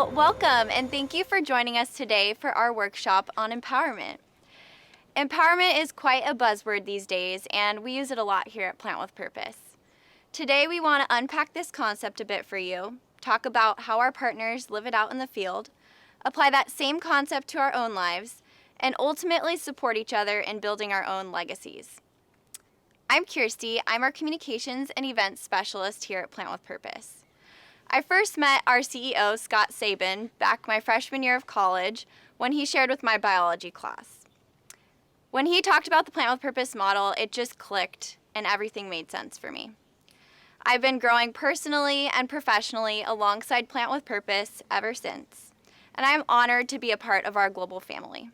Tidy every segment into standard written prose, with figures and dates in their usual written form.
Well, welcome and thank you for joining us today for our workshop on empowerment. Empowerment is quite a buzzword these days, and we use it a lot here at Plant with Purpose. Today we want to unpack this concept a bit for you, talk about how our partners live it out in the field, apply that same concept to our own lives, and ultimately support each other in building our own legacies. I'm Kirsty. I'm our Communications and Events Specialist here at Plant with Purpose. I first met our CEO, Scott Sabin, back my freshman year of college when he shared with my biology class. When he talked about the Plant with Purpose model, it just clicked and everything made sense for me. I've been growing personally and professionally alongside Plant with Purpose ever since, and I'm honored to be a part of our global family.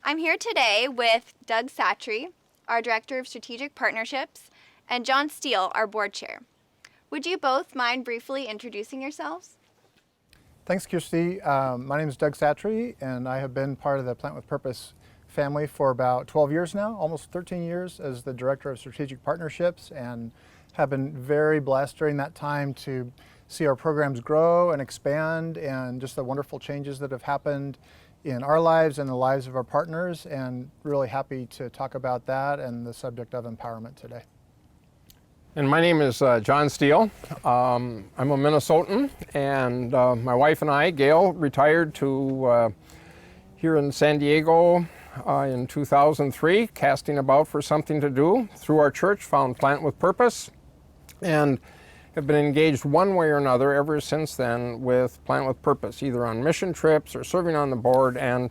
I'm here today with Doug Satry, our Director of Strategic Partnerships, and John Steele, our Board Chair. Would you both mind briefly introducing yourselves? Thanks, Kirsty. My name is Doug Satry, and I have been part of the Plant with Purpose family for about 12 years now, almost 13 years as the Director of Strategic Partnerships, and have been very blessed during that time to see our programs grow and expand, and just the wonderful changes that have happened in our lives and the lives of our partners, and really happy to talk about that and the subject of empowerment today. And my name is John Steele. I'm a Minnesotan, and my wife and I, Gail, retired to here in San Diego in 2003, casting about for something to do. Through our church, found Plant with Purpose, and have been engaged one way or another ever since then with Plant with Purpose, either on mission trips or serving on the board. And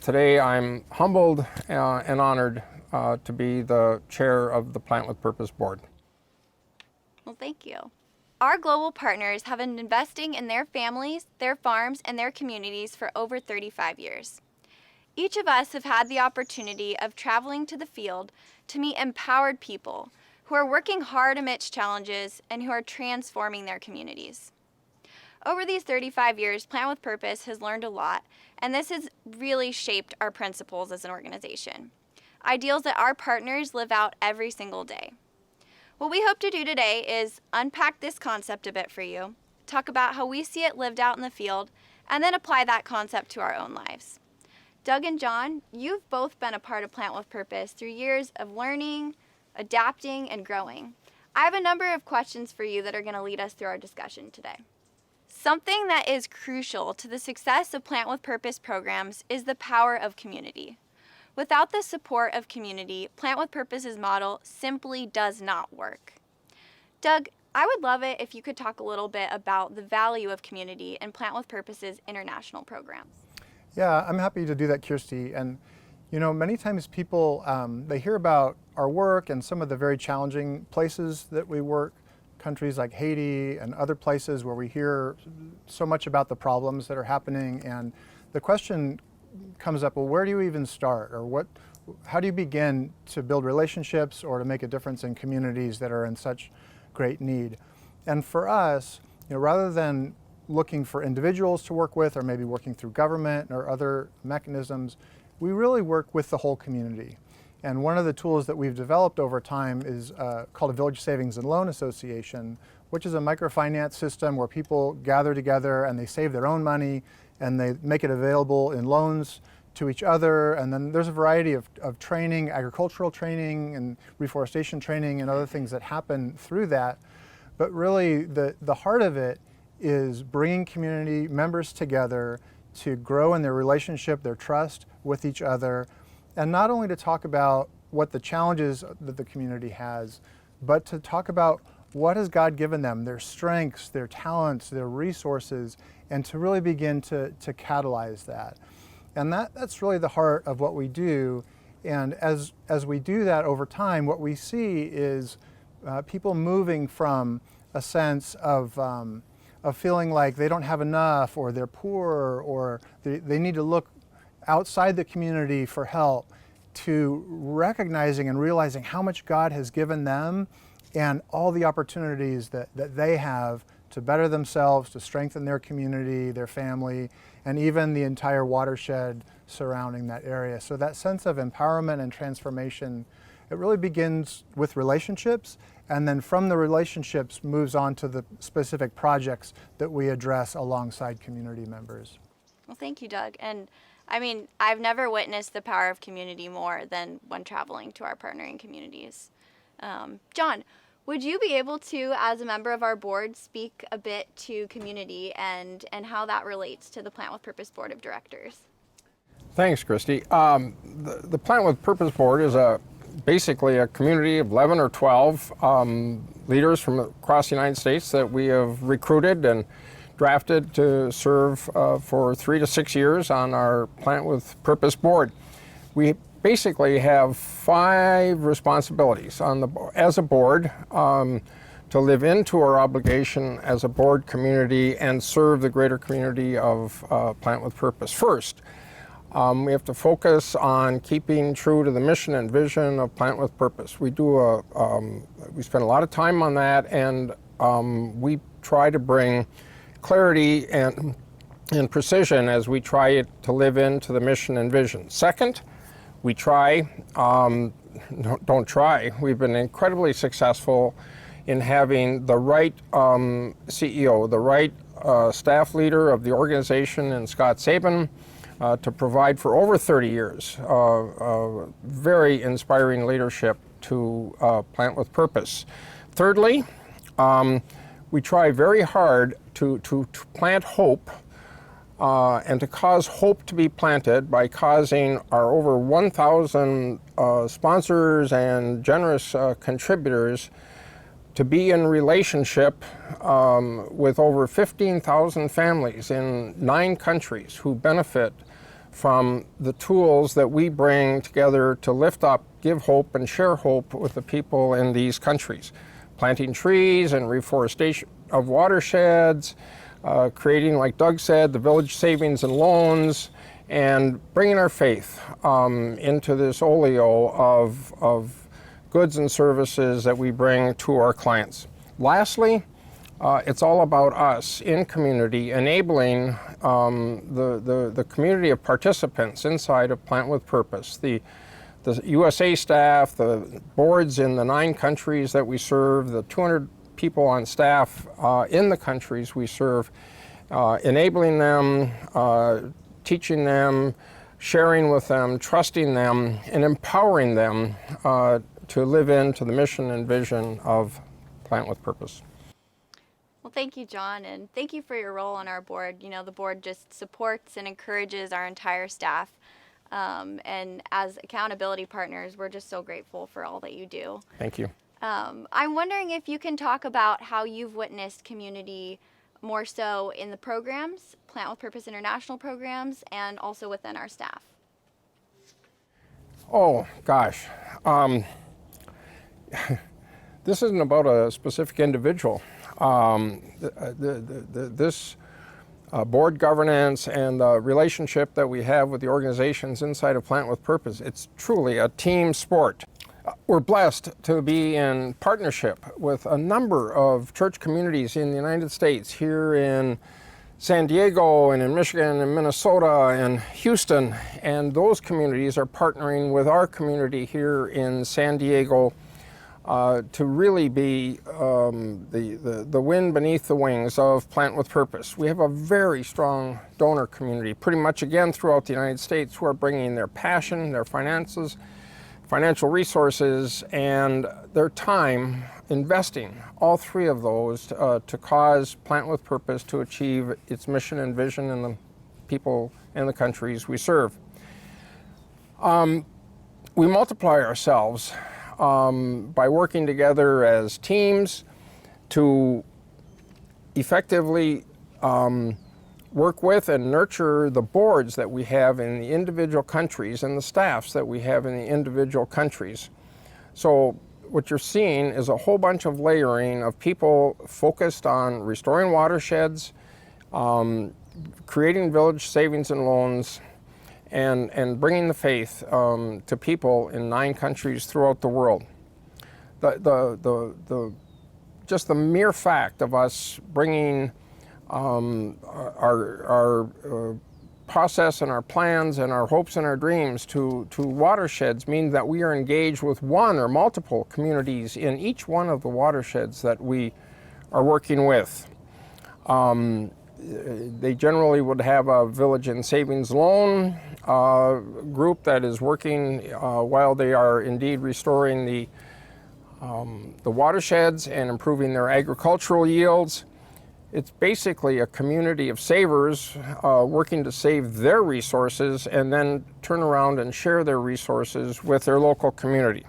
today I'm humbled and honored to be the chair of the Plant with Purpose board. Well, thank you. Our global partners have been investing in their families, their farms, and their communities for over 35 years. Each of us have had the opportunity of traveling to the field to meet empowered people who are working hard amidst challenges and who are transforming their communities. Over these 35 years, Plant with Purpose has learned a lot, and this has really shaped our principles as an organization, ideals that our partners live out every single day. What we hope to do today is unpack this concept a bit for you, talk about how we see it lived out in the field, and then apply that concept to our own lives. Doug and John, you've both been a part of Plant with Purpose through years of learning, adapting, and growing. I have a number of questions for you that are going to lead us through our discussion today. Something that is crucial to the success of Plant with Purpose programs is the power of community. Without the support of community, Plant with Purpose's model simply does not work. Doug, I would love it if you could talk a little bit about the value of community in Plant with Purpose's international programs. Yeah, I'm happy to do that, Kirsty. And you know, many times people, they hear about our work and some of the very challenging places that we work, countries like Haiti and other places where we hear so much about the problems that are happening. And the question comes up, well, where do you even start? Or how do you begin to build relationships or to make a difference in communities that are in such great need? And for us, you know, rather than looking for individuals to work with or maybe working through government or other mechanisms, we really work with the whole community. And one of the tools that we've developed over time is called a Village Savings and Loan Association, which is a microfinance system where people gather together and they save their own money and they make it available in loans to each other. And then there's a variety of training, agricultural training and reforestation training and other things that happen through that. But really the heart of it is bringing community members together to grow in their relationship, their trust with each other, and not only to talk about what the challenges that the community has, but to talk about what has God given them, their strengths, their talents, their resources, and to really begin to catalyze that. And that's really the heart of what we do. And as we do that over time, what we see is people moving from a sense of feeling like they don't have enough, or they're poor, or they need to look outside the community for help, to recognizing and realizing how much God has given them and all the opportunities that they have to better themselves, to strengthen their community, their family, and even the entire watershed surrounding that area. So that sense of empowerment and transformation It really begins with relationships, and then from the relationships moves on to the specific projects that we address alongside community members. Well, thank you, Doug. And I mean, I've never witnessed the power of community more than when traveling to our partnering communities. John, would you be able to, as a member of our board, speak a bit to community and how that relates to the Plant with Purpose Board of Directors? Thanks, Christy. The Plant with Purpose Board is basically a community of 11 or 12 leaders from across the United States that we have recruited and drafted to serve for 3 to 6 years on our Plant with Purpose Board. We basically have 5 responsibilities as a board to live into our obligation as a board community and serve the greater community of Plant with Purpose. First, we have to focus on keeping true to the mission and vision of Plant with Purpose. We spend a lot of time on that, and we try to bring clarity and precision as we try to live into the mission and vision. Second, we've been incredibly successful in having the right CEO, the right staff leader of the organization in Scott Sabin, to provide for over 30 years very inspiring leadership to Plant with Purpose. Thirdly, we try very hard to plant hope and to cause hope to be planted by causing our over 1,000 sponsors and generous contributors to be in relationship with over 15,000 families in 9 countries who benefit from the tools that we bring together to lift up, give hope, and share hope with the people in these countries. Planting trees and reforestation of watersheds, creating, like Doug said, the village savings and loans, and bringing our faith into this oleo of goods and services that we bring to our clients. Lastly, it's all about us in community, enabling the community of participants inside of Plant with Purpose, the USA staff, the boards in the 9 countries that we serve, the 200 people on staff in the countries we serve, enabling them, teaching them, sharing with them, trusting them, and empowering them to live into the mission and vision of Plant with Purpose. Well, thank you, John, and thank you for your role on our board. You know, the board just supports and encourages our entire staff. And as accountability partners, we're just so grateful for all that you do. Thank you. I'm wondering if you can talk about how you've witnessed community more so in the programs, Plant with Purpose International programs, and also within our staff. Oh, gosh. This isn't about a specific individual. This board governance and the relationship that we have with the organizations inside of Plant with Purpose, it's truly a team sport. We're blessed to be in partnership with a number of church communities in the United States, here in San Diego and in Michigan and Minnesota and Houston, and those communities are partnering with our community here in San Diego to really be the wind beneath the wings of Plant with Purpose. We have a very strong donor community, pretty much again throughout the United States, who are bringing their passion, their finances, financial resources, and their time, investing all 3 of those to cause Plant with Purpose to achieve its mission and vision in the people and the countries we serve. We multiply ourselves by working together as teams to effectively work with and nurture the boards that we have in the individual countries and the staffs that we have in the individual countries. So what you're seeing is a whole bunch of layering of people focused on restoring watersheds, creating village savings and loans, and bringing the faith to people in 9 countries throughout the world. Just the mere fact of us bringing our process and our plans and our hopes and our dreams to watersheds mean that we are engaged with one or multiple communities in each one of the watersheds that we are working with. They generally would have a village and savings loan group that is working while they are indeed restoring the watersheds and improving their agricultural yields. It's basically a community of savers working to save their resources and then turn around and share their resources with their local community.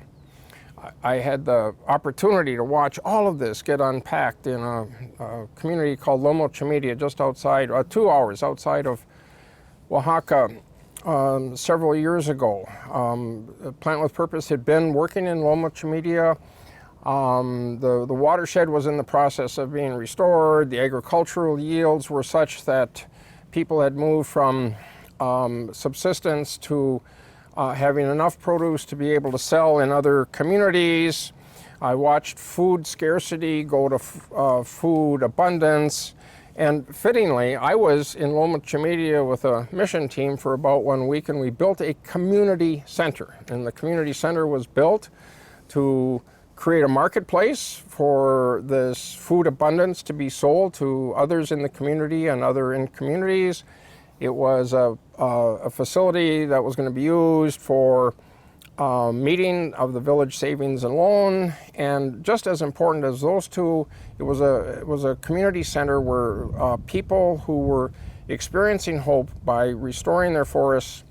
I had the opportunity to watch all of this get unpacked in a community called Loma Chimidia, just outside, 2 hours outside of Oaxaca, several years ago. Plant with Purpose had been working in Loma Chimidia. The watershed was in the process of being restored. The agricultural yields were such that people had moved from subsistence to having enough produce to be able to sell in other communities. I watched food scarcity go to food abundance. And fittingly, I was in Loma Chimidia with a mission team for about 1 week, and we built a community center. And the community center was built to create a marketplace for this food abundance to be sold to others in the community and other in communities. It was a facility that was going to be used for meeting of the village savings and loan, and just as important as those two, it was a community center where people who were experiencing hope by restoring their forests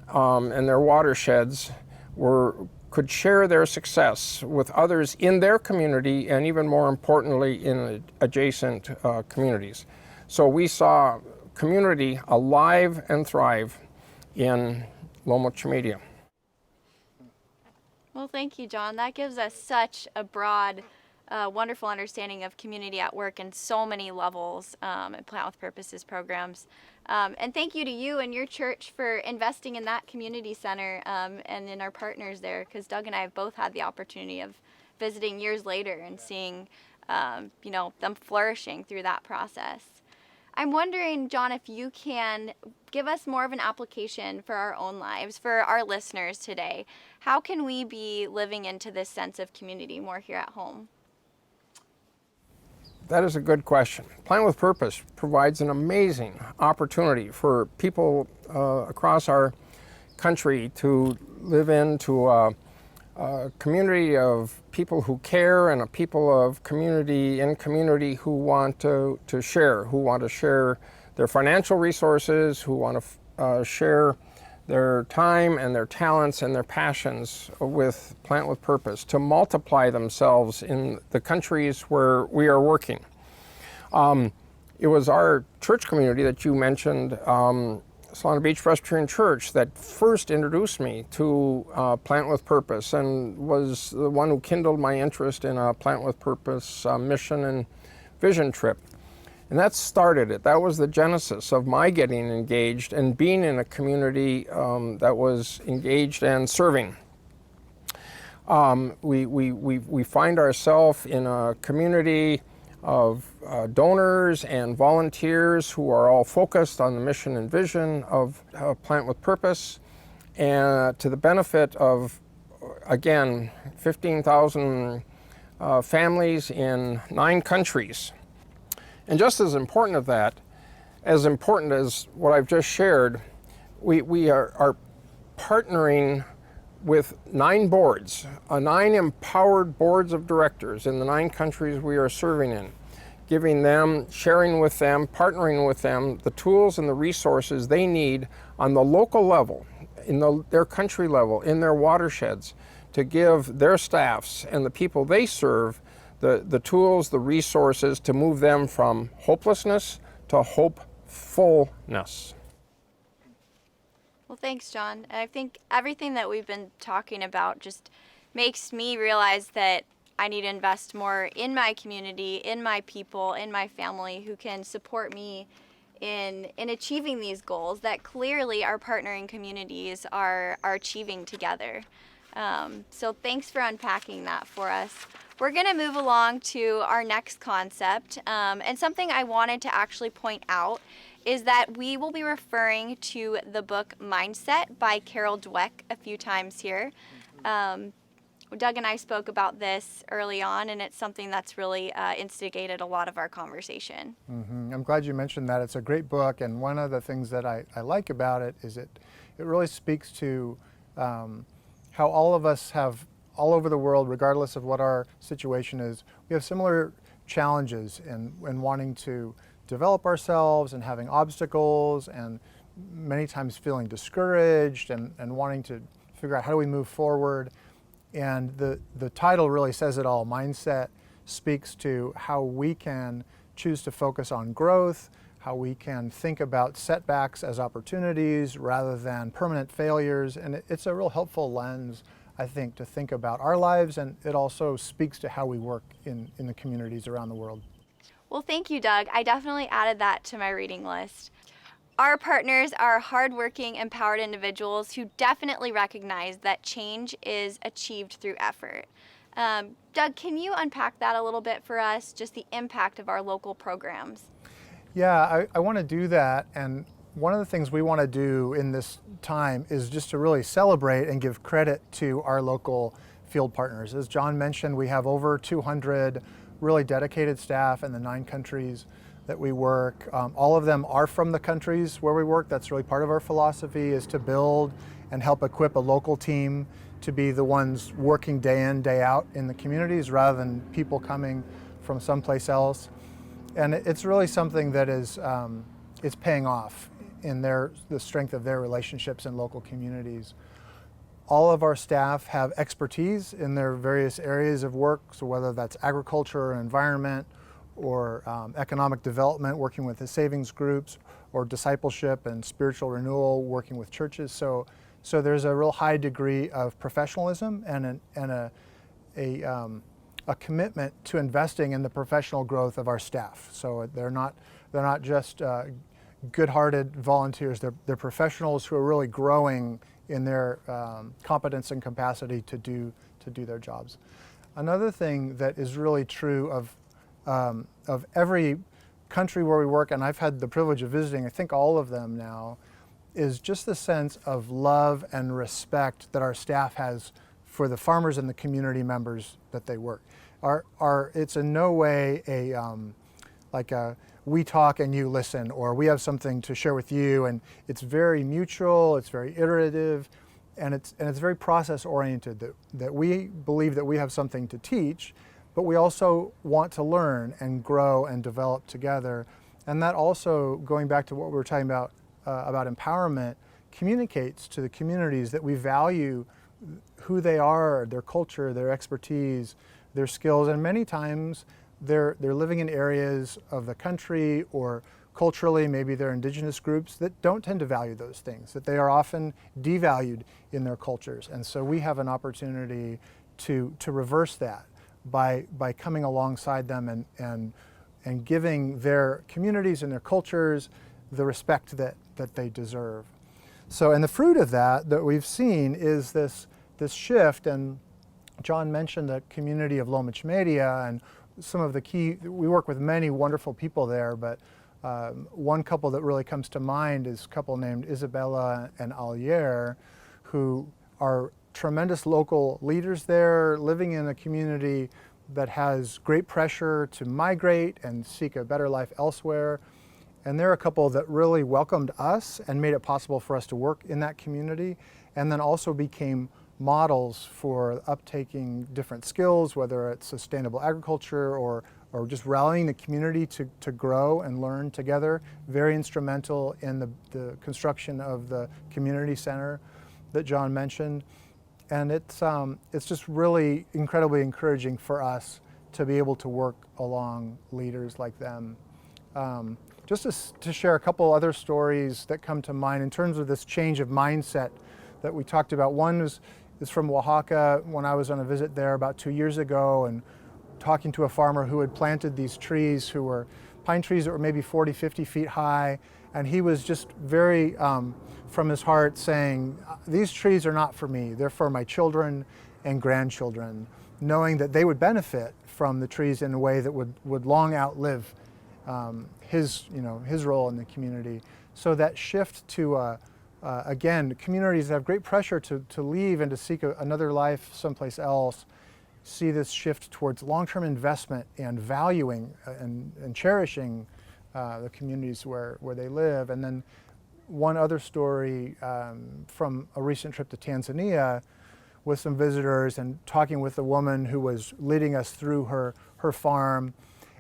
and their watersheds could share their success with others in their community, and even more importantly in adjacent communities. So we saw community alive and thrive in Loma Chimidia. Well, thank you, John. That gives us such a broad, wonderful understanding of community at work in so many levels at Plant with Purpose's programs. And thank you to you and your church for investing in that community center and in our partners there, because Doug and I have both had the opportunity of visiting years later and seeing them flourishing through that process. I'm wondering, John, if you can give us more of an application for our own lives, for our listeners today. How can we be living into this sense of community more here at home? That is a good question. Plant with Purpose provides an amazing opportunity for people across our country to live into a community of people who care, and a people of community who want to share their financial resources, who want to share their time and their talents and their passions with Plant with Purpose to multiply themselves in the countries where we are working. It was our church community that you mentioned, Solana Beach Presbyterian Church, that first introduced me to Plant with Purpose, and was the one who kindled my interest in a Plant with Purpose mission and vision trip. And that started it. That was the genesis of my getting engaged and being in a community that was engaged and serving. We find ourselves in a community of donors and volunteers who are all focused on the mission and vision of Plant with Purpose, and to the benefit of, again, 15,000 families in 9 countries. And just as important as what I've just shared, we are partnering with 9 boards, 9 empowered boards of directors in the 9 countries we are serving in, giving them, sharing with them, partnering with them the tools and the resources they need on the local level, in their country level, in their watersheds, to give their staffs and the people they serve the tools, the resources to move them from hopelessness to hopefulness. Well, thanks, John. And I think everything that we've been talking about just makes me realize that I need to invest more in my community, in my people, in my family who can support me in achieving these goals that clearly our partnering communities are achieving together. So thanks for unpacking that for us. We're going to move along to our next concept. And something I wanted to actually point out is that we will be referring to the book Mindset by Carol Dweck a few times here. Doug and I spoke about this early on, and it's something that's really instigated a lot of our conversation. I'm glad you mentioned that. It's a great book, and one of the things that I like about it is it really speaks to how all of us have, all over the world, regardless of what our situation is, we have similar challenges in wanting to develop ourselves and having obstacles, and many times feeling discouraged and wanting to figure out how do we move forward. And the title really says it all. Mindset speaks to how we can choose to focus on growth, how we can think about setbacks as opportunities rather than permanent failures. And it's a real helpful lens, I think, to think about our lives, and it also speaks to how we work in the communities around the world. Well, thank you, Doug. I definitely added that to my reading list. Our partners are hardworking, empowered individuals who definitely recognize that change is achieved through effort. Doug, can you unpack that a little bit for us, just the impact of our local programs? Yeah, I want to do that. And one of the things we want to do in this time is just to really celebrate and give credit to our local field partners. As John mentioned, we have over 200 really dedicated staff in the 9 countries that we work. All of them are from the countries where we work. That's really part of our philosophy, is to build and help equip a local team to be the ones working day in, day out in the communities rather than people coming from someplace else. And it's really something that is it's paying off in the strength of their relationships in local communities. All of our staff have expertise in their various areas of work, so whether that's agriculture or environment, or economic development, working with the savings groups, or discipleship and spiritual renewal, working with churches. So there's a real high degree of professionalism and a commitment to investing in the professional growth of our staff. So they're not just good-hearted volunteers. They're professionals who are really growing in their competence and capacity to do their jobs. Another thing that is really true of every country where we work, and I've had the privilege of visiting, I think all of them now, is just the sense of love and respect that our staff has for the farmers and the community members that they work. It's in no way like a we talk and you listen, or we have something to share with you, and it's very mutual, it's very iterative, and it's very process oriented, that we believe that we have something to teach, but we also want to learn and grow and develop together. And that also, going back to what we were talking about empowerment, communicates to the communities that we value who they are, their culture, their expertise, their skills, and many times they're living in areas of the country or culturally, maybe they're indigenous groups that don't tend to value those things, that they are often devalued in their cultures. And so we have an opportunity to reverse that by coming alongside them and giving their communities and their cultures the respect that they deserve. So, and the fruit of that we've seen is this shift, and John mentioned the community of Loma Chimedia and some of the key, we work with many wonderful people there, but one couple that really comes to mind is a couple named Isabella and Alier, who are tremendous local leaders there, living in a community that has great pressure to migrate and seek a better life elsewhere. And they're a couple that really welcomed us and made it possible for us to work in that community, and then also became models for uptaking different skills, whether it's sustainable agriculture or just rallying the community to grow and learn together. Very instrumental in the construction of the community center that John mentioned. And it's just really incredibly encouraging for us to be able to work along leaders like them. Just to share a couple other stories that come to mind in terms of this change of mindset that we talked about. One is from Oaxaca, when I was on a visit there about 2 years ago, and talking to a farmer who had planted these trees, who were pine trees that were maybe 40, 50 feet high, and he was just very from his heart saying, these trees are not for me, they're for my children and grandchildren, knowing that they would benefit from the trees in a way that would long outlive his role in the community. So that shift to, again, communities that have great pressure to leave and to seek another life someplace else, see this shift towards long-term investment and valuing and cherishing the communities where they live. And then one other story from a recent trip to Tanzania with some visitors and talking with a woman who was leading us through her farm.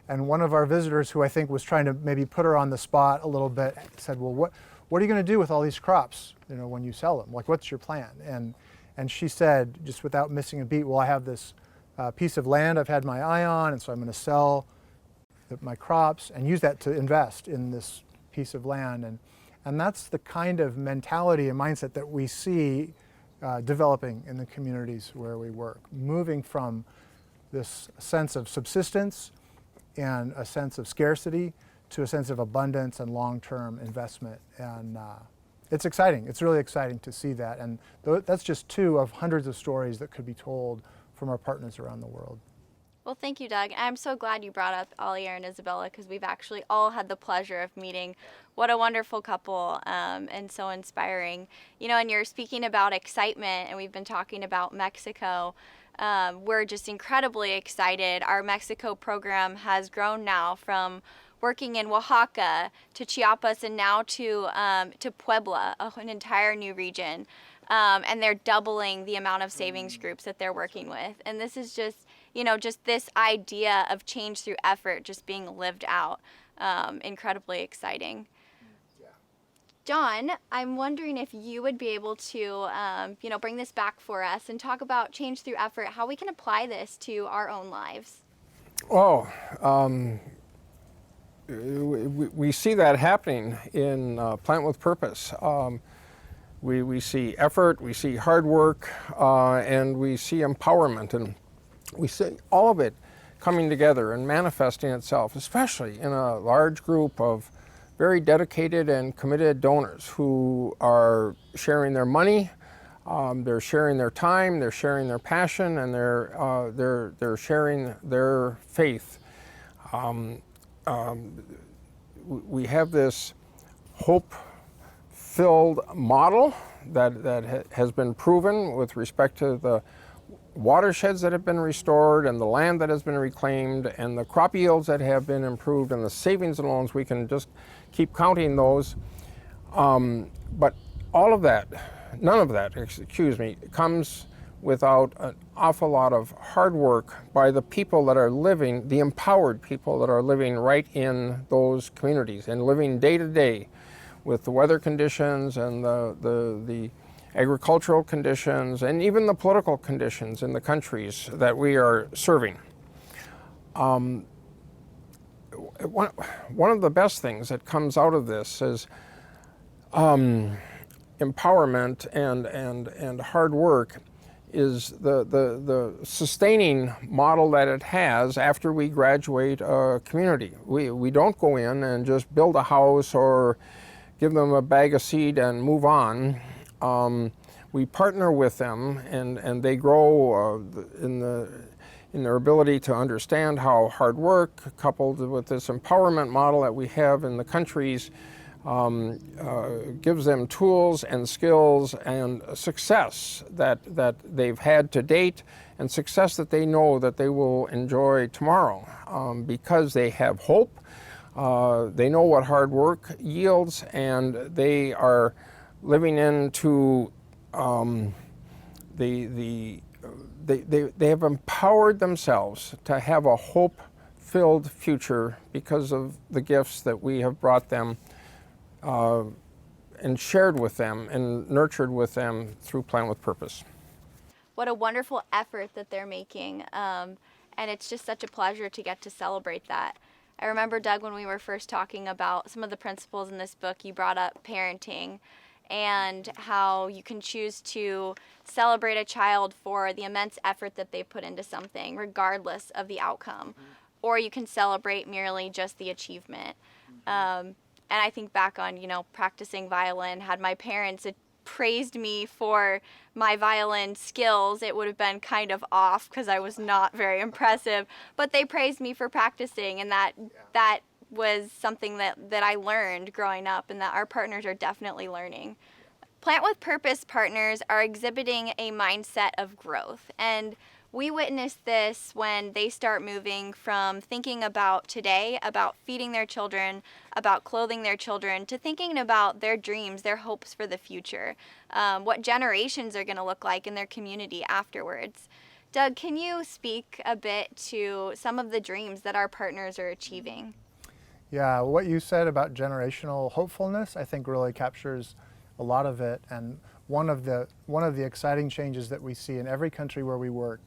And one of our visitors, who I think was trying to maybe put her on the spot a little bit, said, well, what are you going to do with all these crops, when you sell them? Like, what's your plan? And she said, just without missing a beat, well, I have this piece of land I've had my eye on, and so I'm going to sell my crops and use that to invest in this piece of land. And that's the kind of mentality and mindset that we see developing in the communities where we work, moving from this sense of subsistence and a sense of scarcity to a sense of abundance and long-term investment. And it's exciting. It's really exciting to see that. And that's just two of hundreds of stories that could be told from our partners around the world. Well, thank you, Doug. I'm so glad you brought up Alier and Isabella, because we've actually all had the pleasure of meeting. What a wonderful couple, and so inspiring. And you're speaking about excitement, and we've been talking about Mexico. We're just incredibly excited. Our Mexico program has grown now from working in Oaxaca to Chiapas and now to Puebla, an entire new region. And they're doubling the amount of savings groups that they're working with. And this is just, just this idea of change through effort just being lived out. Incredibly exciting. John, I'm wondering if you would be able to, bring this back for us and talk about change through effort, how we can apply this to our own lives. Oh, we see that happening in Plant with Purpose. We see effort, we see hard work, and we see empowerment, and we see all of it coming together and manifesting itself, especially in a large group of very dedicated and committed donors who are sharing their money, they're sharing their time, they're sharing their passion, and they're sharing their faith. We have this hope-filled model that has been proven with respect to the watersheds that have been restored and the land that has been reclaimed and the crop yields that have been improved and the savings and loans. We can just keep counting those. But all of that, none of that, comes without an awful lot of hard work by the people that are living, the empowered people that are living right in those communities and living day to day with the weather conditions and the agricultural conditions and even the political conditions in the countries that we are serving. One of the best things that comes out of this is empowerment and hard work is the sustaining model that it has after we graduate a community. We don't go in and just build a house or give them a bag of seed and move on. We partner with them, and they grow in their ability to understand how hard work, coupled with this empowerment model that we have in the countries, gives them tools and skills and success that they've had to date, and success that they know that they will enjoy tomorrow, because they have hope. They know what hard work yields, and they are living into they have empowered themselves to have a hope-filled future because of the gifts that we have brought them and shared with them and nurtured with them through Plant with Purpose. What a wonderful effort that they're making, and it's just such a pleasure to get to celebrate that. I remember, Doug, when we were first talking about some of the principles in this book, you brought up parenting and how you can choose to celebrate a child for the immense effort that they put into something, regardless of the outcome, or you can celebrate merely just the achievement. And I think back on, practicing violin, had my parents praised me for my violin skills, it would have been kind of off because I was not very impressive. But they praised me for practicing, and that was something that I learned growing up, and that our partners are definitely learning. Plant with Purpose partners are exhibiting a mindset of growth, and we witness this when they start moving from thinking about today, about feeding their children, about clothing their children, to thinking about their dreams, their hopes for the future, what generations are going to look like in their community afterwards. Doug, can you speak a bit to some of the dreams that our partners are achieving? Yeah, what you said about generational hopefulness, I think really captures a lot of it. And one of the exciting changes that we see in every country where we work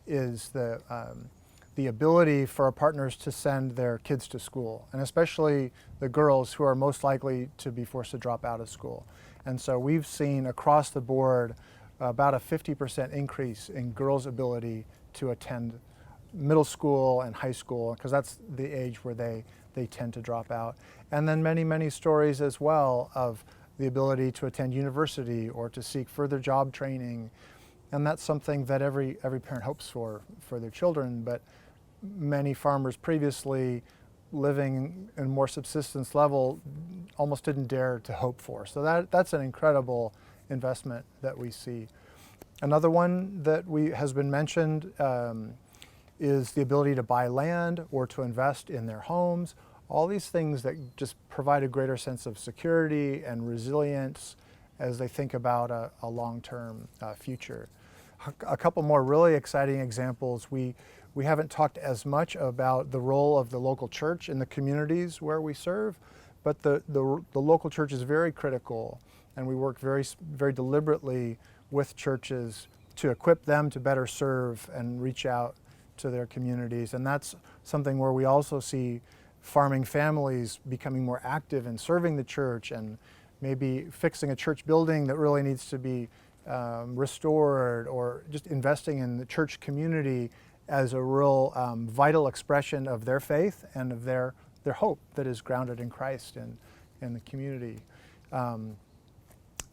is the ability for our partners to send their kids to school, and especially the girls who are most likely to be forced to drop out of school. And so we've seen across the board about a 50% increase in girls' ability to attend middle school and high school, because that's the age where they tend to drop out. And then many, many stories as well of the ability to attend university or to seek further job training. And that's something that every parent hopes for their children, but many farmers previously living in more subsistence level almost didn't dare to hope for. So that's an incredible investment that we see. Another one that has been mentioned is the ability to buy land or to invest in their homes. All these things that just provide a greater sense of security and resilience as they think about a long-term future. A couple more really exciting examples. We haven't talked as much about the role of the local church in the communities where we serve, but the local church is very critical, and we work very, very deliberately with churches to equip them to better serve and reach out to their communities. And that's something where we also see farming families becoming more active in serving the church, and maybe fixing a church building that really needs to be restored, or just investing in the church community as a real vital expression of their faith and of their hope that is grounded in Christ and in the community. A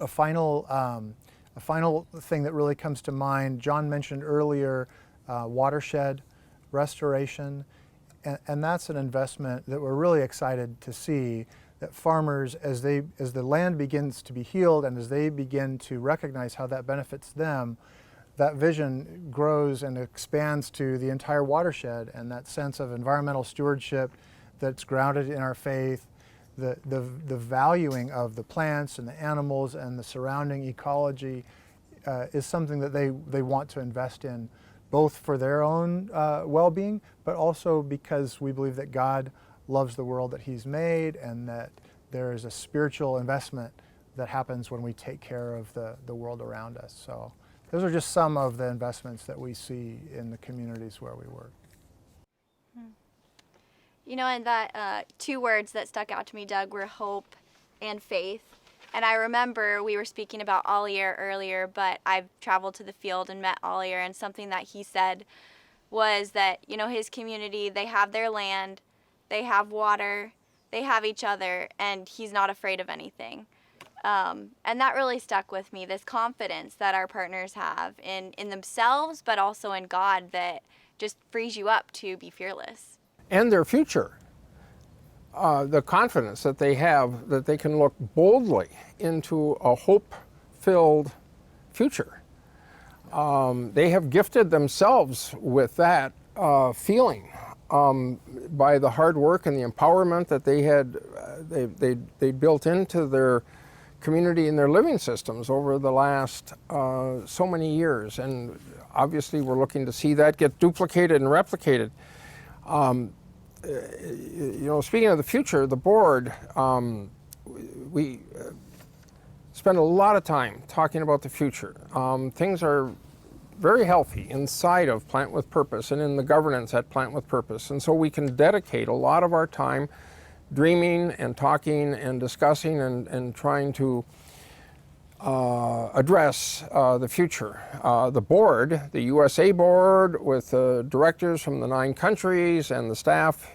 final thing that really comes to mind, John mentioned earlier, watershed restoration, and that's an investment that we're really excited to see, that farmers, as the land begins to be healed and as they begin to recognize how that benefits them, that vision grows and expands to the entire watershed, and that sense of environmental stewardship that's grounded in our faith, the valuing of the plants and the animals and the surrounding ecology is something that they want to invest in, both for their own well-being, but also because we believe that God loves the world that He's made, and that there is a spiritual investment that happens when we take care of the world around us. So those are just some of the investments that we see in the communities where we work. And that two words that stuck out to me, Doug, were hope and faith. And I remember we were speaking about Ollier earlier, but I've traveled to the field and met Ollier, and something that he said was that, his community, they have their land, they have water, they have each other, and he's not afraid of anything. And that really stuck with me, this confidence that our partners have in themselves, but also in God, that just frees you up to be fearless. And their future. The confidence that they have, that they can look boldly into a hope-filled future. They have gifted themselves with that feeling by the hard work and the empowerment that they built into their community and their living systems over the last so many years. And obviously we're looking to see that get duplicated and replicated. Speaking of the future, the board, we spend a lot of time talking about the future. Things are very healthy inside of Plant with Purpose and in the governance at Plant with Purpose. And so we can dedicate a lot of our time dreaming and talking and discussing and trying to address the future. The board, the USA board, with directors from the 9 countries and the staff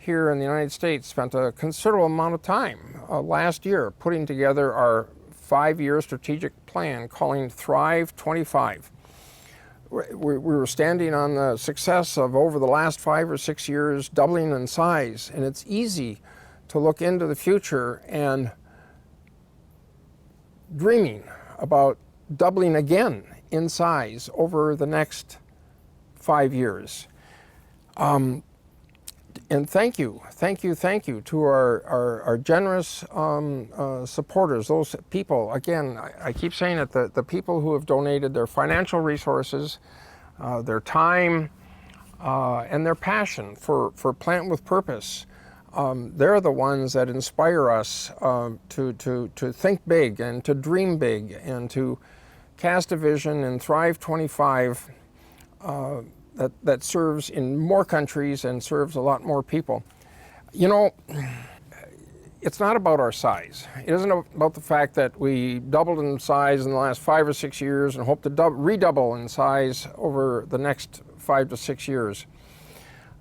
here in the United States spent a considerable amount of time last year putting together our 5-year strategic plan calling Thrive 25. We were standing on the success of over the last 5 or 6 years doubling in size, and it's easy to look into the future and dreaming about doubling again in size over the next 5 years. And thank you to our generous supporters, those people, again, I keep saying it, the people who have donated their financial resources, their time, and their passion for Plant with Purpose. They're the ones that inspire us to think big and to dream big and to cast a vision and Thrive 25 that serves in more countries and serves a lot more people. You know, it's not about our size. It isn't about the fact that we doubled in size in the last 5 or 6 years and hope to redouble in size over the next 5 to 6 years.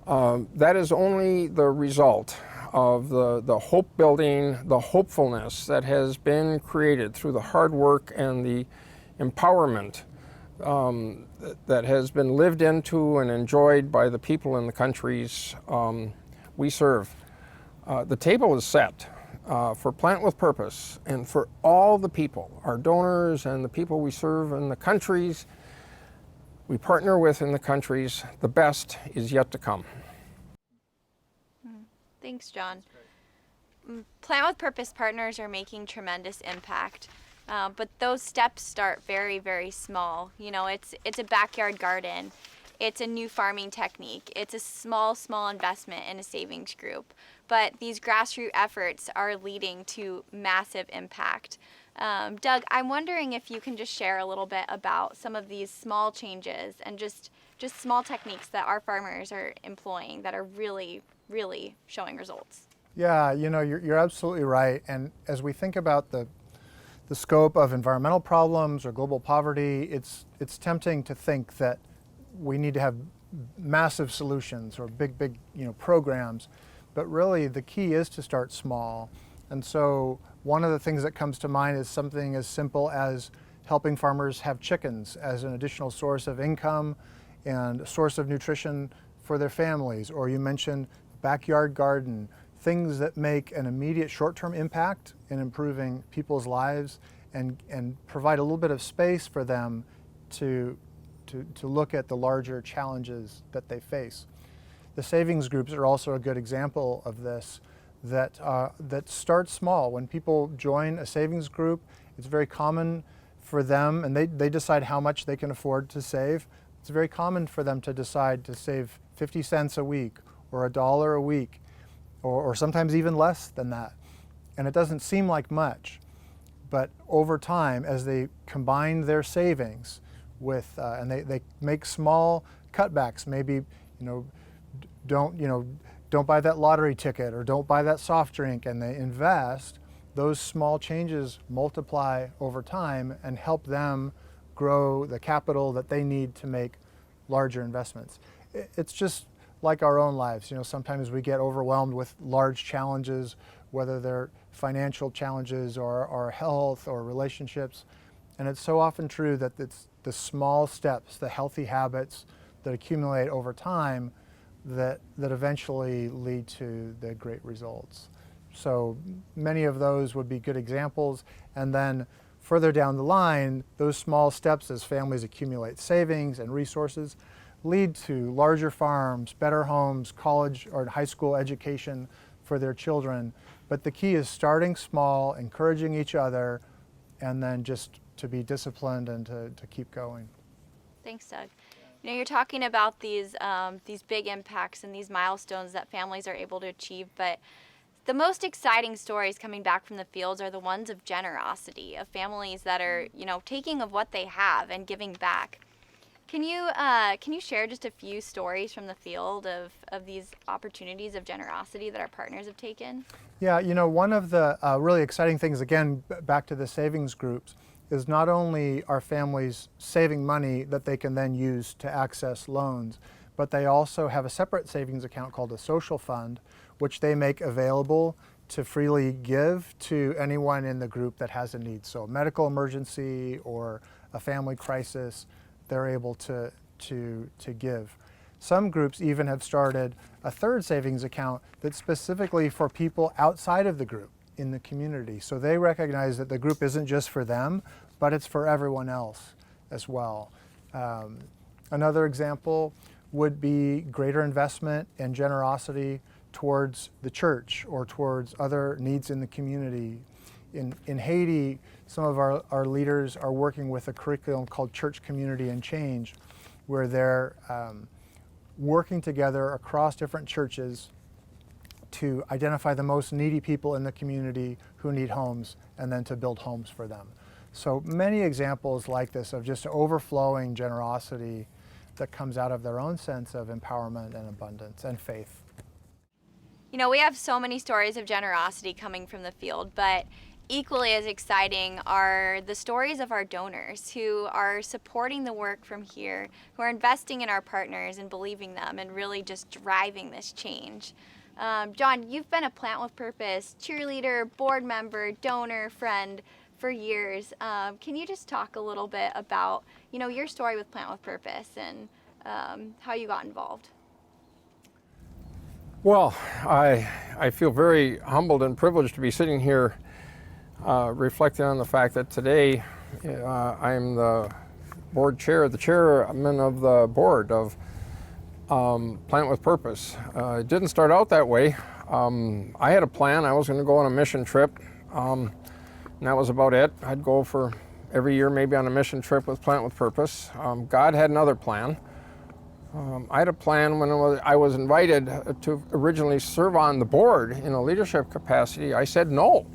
That is only the result of the hope building, the hopefulness that has been created through the hard work and the empowerment that has been lived into and enjoyed by the people in the countries we serve. The table is set for Plant with Purpose and for all the people, our donors and the people we serve in the countries we partner with in the countries. The best is yet to come. Thanks, John. Plant with Purpose partners are making tremendous impact. But those steps start very, very small. You know, it's a backyard garden. It's a new farming technique. It's a small investment in a savings group. But these grassroots efforts are leading to massive impact. Doug, I'm wondering if you can just share a little bit about some of these small changes and just small techniques that our farmers are employing that are really, really showing results. Yeah, you know, you're absolutely right. And as we think about the scope of environmental problems or global poverty, it's tempting to think that we need to have massive solutions or big programs, but really the key is to start small. And so one of the things that comes to mind is something as simple as helping farmers have chickens as an additional source of income and a source of nutrition for their families. Or you mentioned backyard garden, things that make an immediate short-term impact in improving people's lives and provide a little bit of space for them to look at the larger challenges that they face. The savings groups are also a good example of this, that start small. When people join a savings group, it's very common for them, and they decide how much they can afford to save. It's very common for them to decide to save 50 cents a week or $1 a week, or sometimes even less than that. And it doesn't seem like much, but over time, as they combine their savings with, and they make small cutbacks, maybe, don't buy that lottery ticket or don't buy that soft drink, and they invest, those small changes multiply over time and help them grow the capital that they need to make larger investments. It's just like our own lives. Sometimes we get overwhelmed with large challenges, whether they're financial challenges or health or relationships. And it's so often true that it's the small steps, the healthy habits that accumulate over time that eventually lead to the great results. So many of those would be good examples. And then further down the line, those small steps as families accumulate savings and resources lead to larger farms, better homes, college or high school education for their children. But the key is starting small, encouraging each other, and then just to be disciplined and to keep going. Thanks, Doug. You're talking about these big impacts and these milestones that families are able to achieve, but the most exciting stories coming back from the fields are the ones of generosity, of families that are, taking of what they have and giving back. Can you share just a few stories from the field of these opportunities of generosity that our partners have taken? Yeah, one of the really exciting things, again, back to the savings groups, is not only are families saving money that they can then use to access loans, but they also have a separate savings account called a social fund, which they make available to freely give to anyone in the group that has a need. So medical emergency or a family crisis, they're able to give. Some groups even have started a third savings account that's specifically for people outside of the group in the community. So they recognize that the group isn't just for them, but it's for everyone else as well. Another example would be greater investment and generosity towards the church or towards other needs in the community. In Haiti, some of our leaders are working with a curriculum called Church, Community, and Change, where they're working together across different churches to identify the most needy people in the community who need homes and then to build homes for them. So many examples like this of just overflowing generosity that comes out of their own sense of empowerment and abundance and faith. You know, we have so many stories of generosity coming from the field, but equally as exciting are the stories of our donors who are supporting the work from here, who are investing in our partners and believing them and really just driving this change. John, you've been a Plant with Purpose cheerleader, board member, donor, friend for years. Can you just talk a little bit about, you know, your story with Plant with Purpose and how you got involved? Well, I feel very humbled and privileged to be sitting here reflecting on the fact that today I'm the board chair, the chairman of the board of Plant with Purpose. It didn't start out that way. I had a plan. I was going to go on a mission trip, and that was about it. I'd go for every year maybe on a mission trip with Plant with Purpose. God had another plan. I had a plan when I was invited to originally serve on the board in a leadership capacity. I said no.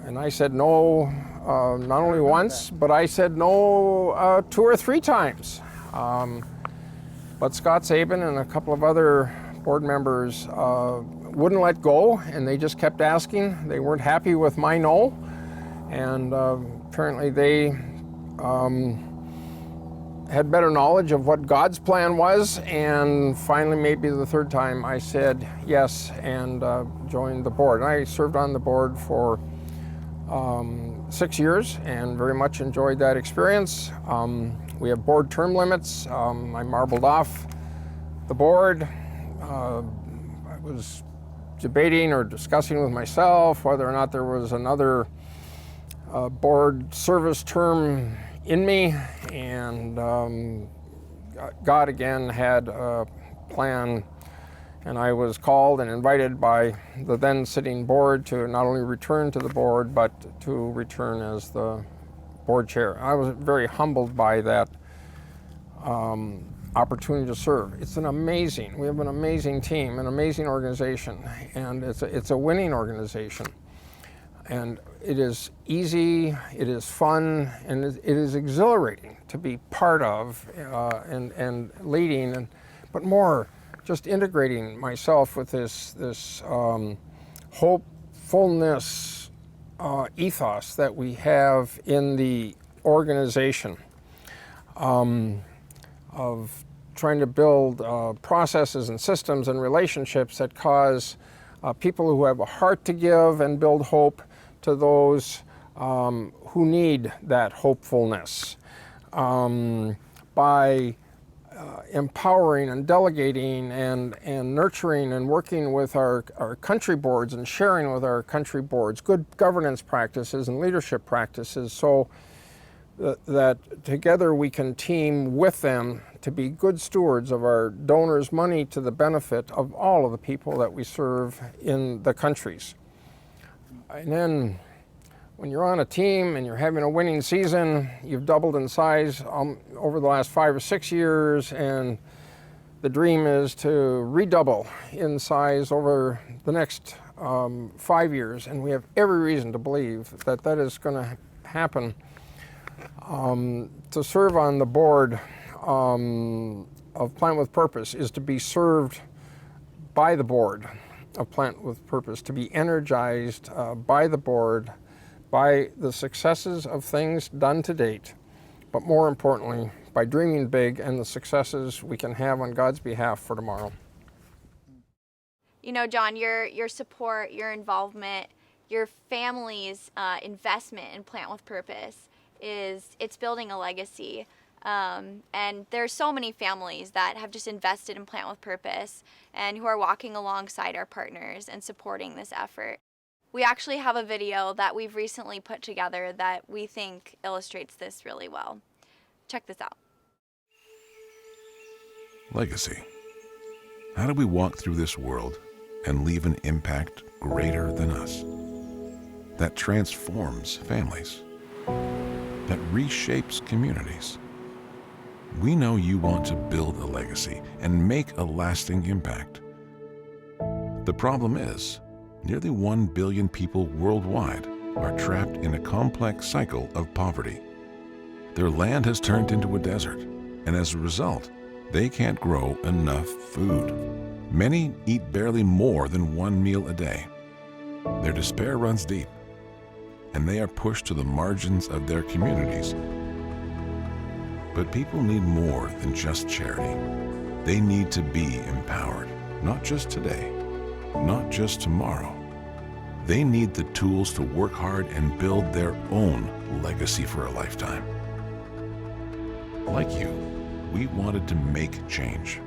And I said no not only once, but I said no 2 or 3 times. But Scott Sabin and a couple of other board members wouldn't let go, and they just kept asking. They weren't happy with my no, and apparently they had better knowledge of what God's plan was, and finally maybe the 3rd time I said yes and joined the board. And I served on the board for 6 years and very much enjoyed that experience. We have board term limits. I marbled off the board. I was debating or discussing with myself whether or not there was another board service term in me, and God again had a plan, and I was called and invited by the then sitting board to not only return to the board but to return as the board chair. I was very humbled by that opportunity to serve. It's we have an amazing team, an amazing organization, and it's a winning organization. And it is easy, it is fun, and it is exhilarating to be part of and leading, but more just integrating myself with this hopefulness ethos that we have in the organization of trying to build processes and systems and relationships that cause people who have a heart to give and build hope to those who need that hopefulness by empowering and delegating and nurturing and working with our country boards and sharing with our country boards good governance practices and leadership practices, so that together we can team with them to be good stewards of our donors' money to the benefit of all of the people that we serve in the countries. And then when you're on a team and you're having a winning season, you've doubled in size over the last 5 or 6 years, and the dream is to redouble in size over the next 5 years, and we have every reason to believe that that is going to happen. To serve on the board of Plant with Purpose is to be served by the board of Plant with Purpose, to be energized by the board, by the successes of things done to date, but more importantly, by dreaming big and the successes we can have on God's behalf for tomorrow. You know, John, your support, your involvement, your family's investment in Plant with Purpose it's building a legacy. And there's so many families that have just invested in Plant with Purpose and who are walking alongside our partners and supporting this effort. We actually have a video that we've recently put together that we think illustrates this really well. Check this out. Legacy. How do we walk through this world and leave an impact greater than us? That transforms families, that reshapes communities. We know you want to build a legacy and make a lasting impact. The problem is, nearly 1 billion people worldwide are trapped in a complex cycle of poverty. Their land has turned into a desert, and as a result, they can't grow enough food. Many eat barely more than 1 meal a day. Their despair runs deep, and they are pushed to the margins of their communities. But people need more than just charity. They need to be empowered, not just today, not just tomorrow. They need the tools to work hard and build their own legacy for a lifetime. Like you, we wanted to make change.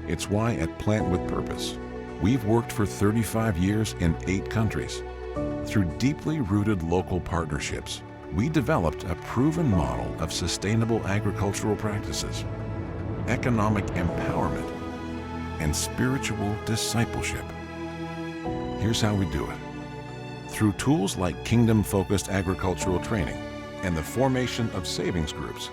It's why at Plant with Purpose, we've worked for 35 years in 8 countries. Through deeply rooted local partnerships, we developed a proven model of sustainable agricultural practices, economic empowerment, and spiritual discipleship. Here's how we do it. Through tools like kingdom-focused agricultural training and the formation of savings groups,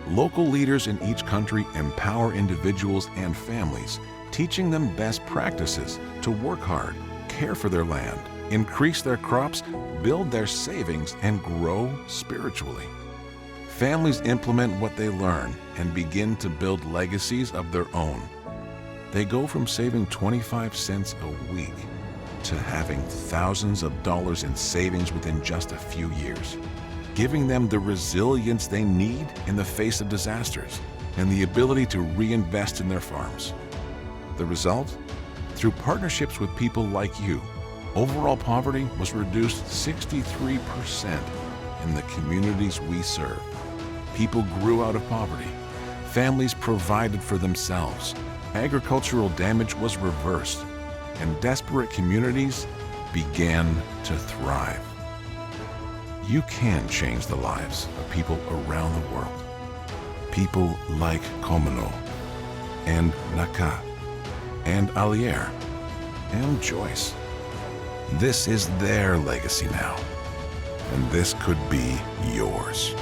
local leaders in each country empower individuals and families, teaching them best practices to work hard, care for their land, increase their crops, build their savings, and grow spiritually. Families implement what they learn and begin to build legacies of their own. They go from saving 25 cents a week to having thousands of dollars in savings within just a few years, giving them the resilience they need in the face of disasters and the ability to reinvest in their farms. The result? Through partnerships with people like you, overall poverty was reduced 63% in the communities we serve. People grew out of poverty. Families provided for themselves. Agricultural damage was reversed, and desperate communities began to thrive. You can change the lives of people around the world. People like Komino, and Naka, and Alier, and Joyce. This is their legacy now, and this could be yours.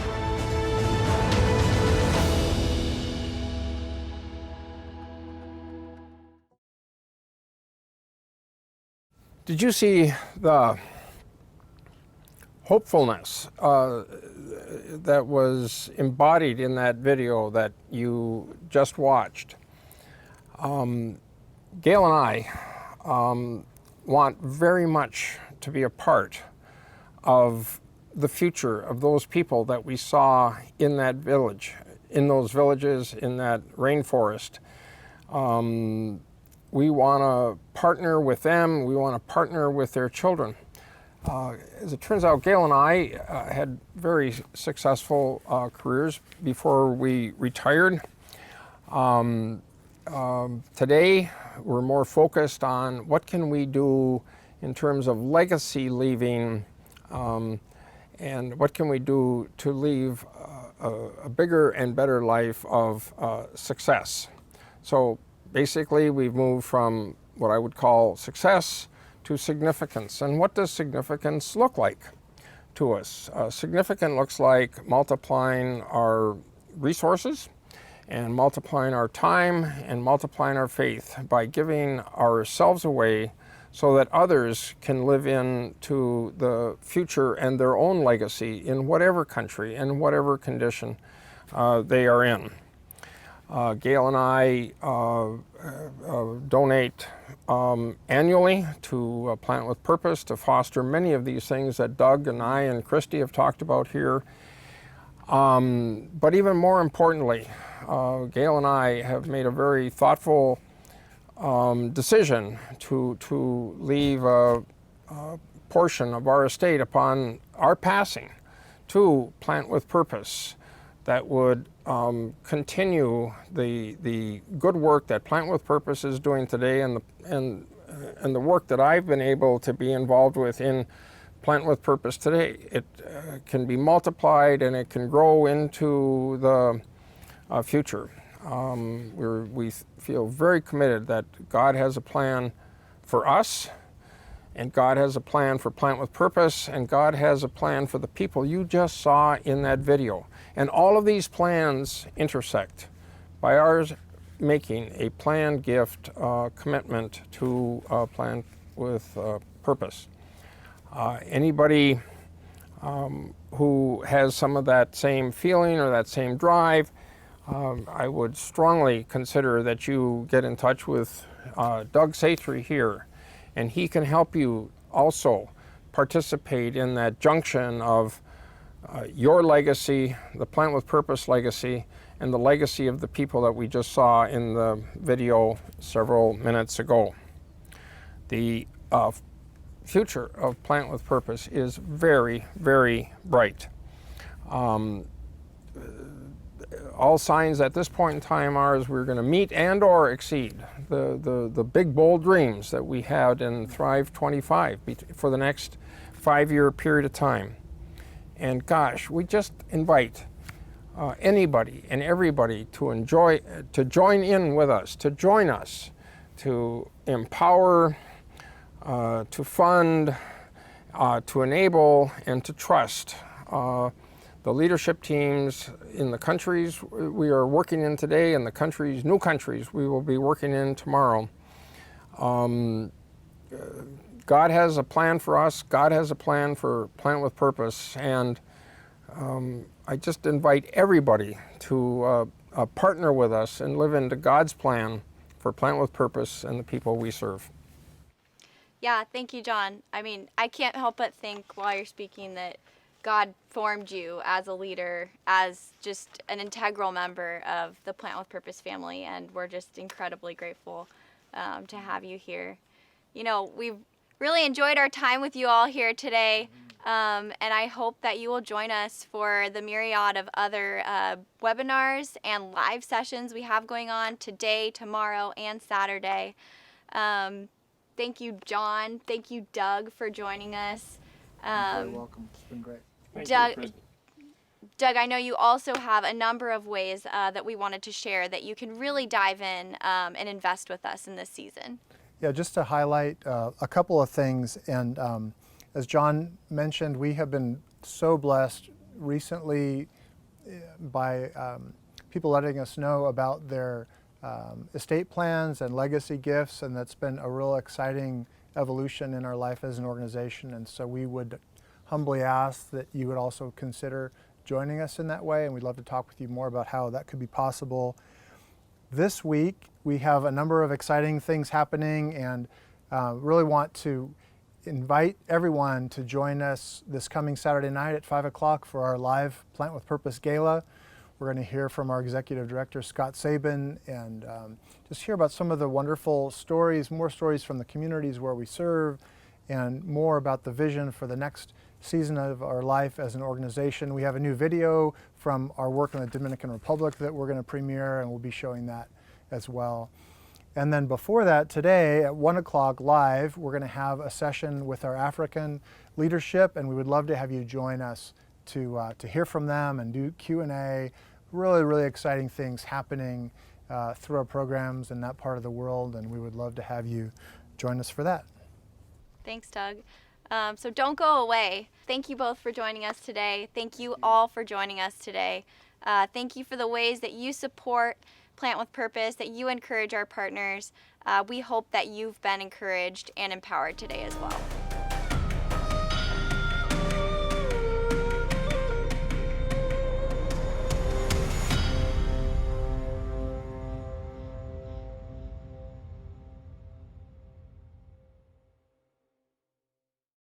Did you see the hopefulness that was embodied in that video that you just watched? Gail and I want very much to be a part of the future of those people that we saw in that village, in those villages, in that rainforest. We want to partner with them. We want to partner with their children. As it turns out, Gail and I had very successful careers before we retired. Today, we're more focused on what can we do in terms of legacy leaving, and what can we do to leave a bigger and better life of success. So basically, we've moved from what I would call success to significance. And what does significance look like to us? Significant looks like multiplying our resources and multiplying our time and multiplying our faith by giving ourselves away so that others can live into the future and their own legacy in whatever country and whatever condition they are in. Gail and I donate annually to Plant with Purpose to foster many of these things that Doug and I and Christy have talked about here. But even more importantly, Gail and I have made a very thoughtful decision to leave a portion of our estate upon our passing to Plant with Purpose that would continue the good work that Plant with Purpose is doing today, and the work that I've been able to be involved with in Plant with Purpose today. It can be multiplied and it can grow into the future. We feel very committed that God has a plan for us, and God has a plan for Plant with Purpose, and God has a plan for the people you just saw in that video. And all of these plans intersect by ours making a planned gift commitment to Plant with Purpose. Anybody who has some of that same feeling or that same drive, I would strongly consider that you get in touch with Doug Satry here, and he can help you also participate in that junction of your legacy, the Plant with Purpose legacy, and the legacy of the people that we just saw in the video several minutes ago. The future of Plant with Purpose is very, very bright. All signs at this point in time are we're going to meet and or exceed the big bold dreams that we had in Thrive 25 for the next 5-year period of time. And gosh, we just invite anybody and everybody to join in with us, to join us, to empower, to fund, to enable, and to trust the leadership teams in the countries we are working in today and the new countries we will be working in tomorrow. God has a plan for us. God has a plan for Plant with Purpose, and I just invite everybody to partner with us and live into God's plan for Plant with Purpose and the people we serve. Yeah, thank you, John. I mean, I can't help but think while you're speaking that God formed you as a leader, as just an integral member of the Plant with Purpose family, and we're just incredibly grateful to have you here. You know, we've really enjoyed our time with you all here today, and I hope that you will join us for the myriad of other webinars and live sessions we have going on today, tomorrow, and Saturday. Thank you, John. Thank you, Doug, for joining us. You're very welcome. It's been great. Doug, I know you also have a number of ways that we wanted to share that you can really dive in and invest with us in this season. Yeah, just to highlight a couple of things, and as John mentioned, we have been so blessed recently by people letting us know about their estate plans and legacy gifts, and that's been a real exciting evolution in our life as an organization. And so we would humbly ask that you would also consider joining us in that way, and we'd love to talk with you more about how that could be possible. This week we have a number of exciting things happening, and really want to invite everyone to join us this coming Saturday night at 5 o'clock for our live Plant with Purpose Gala. We're going to hear from our Executive Director, Scott Sabin, and just hear about some of the wonderful stories, more stories from the communities where we serve, and more about the vision for the next season of our life as an organization. We have a new video from our work in the Dominican Republic that we're going to premiere, and we'll be showing that as well. And then before that, today at 1 o'clock live, we're going to have a session with our African leadership, and we would love to have you join us to hear from them and do Q&A. Really, really exciting things happening through our programs in that part of the world, and we would love to have you join us for that. Thanks, Doug. So don't go away. Thank you both for joining us today. Thank you all for joining us today. Thank you for the ways that you support Plant with Purpose, that you encourage our partners. We hope that you've been encouraged and empowered today as well.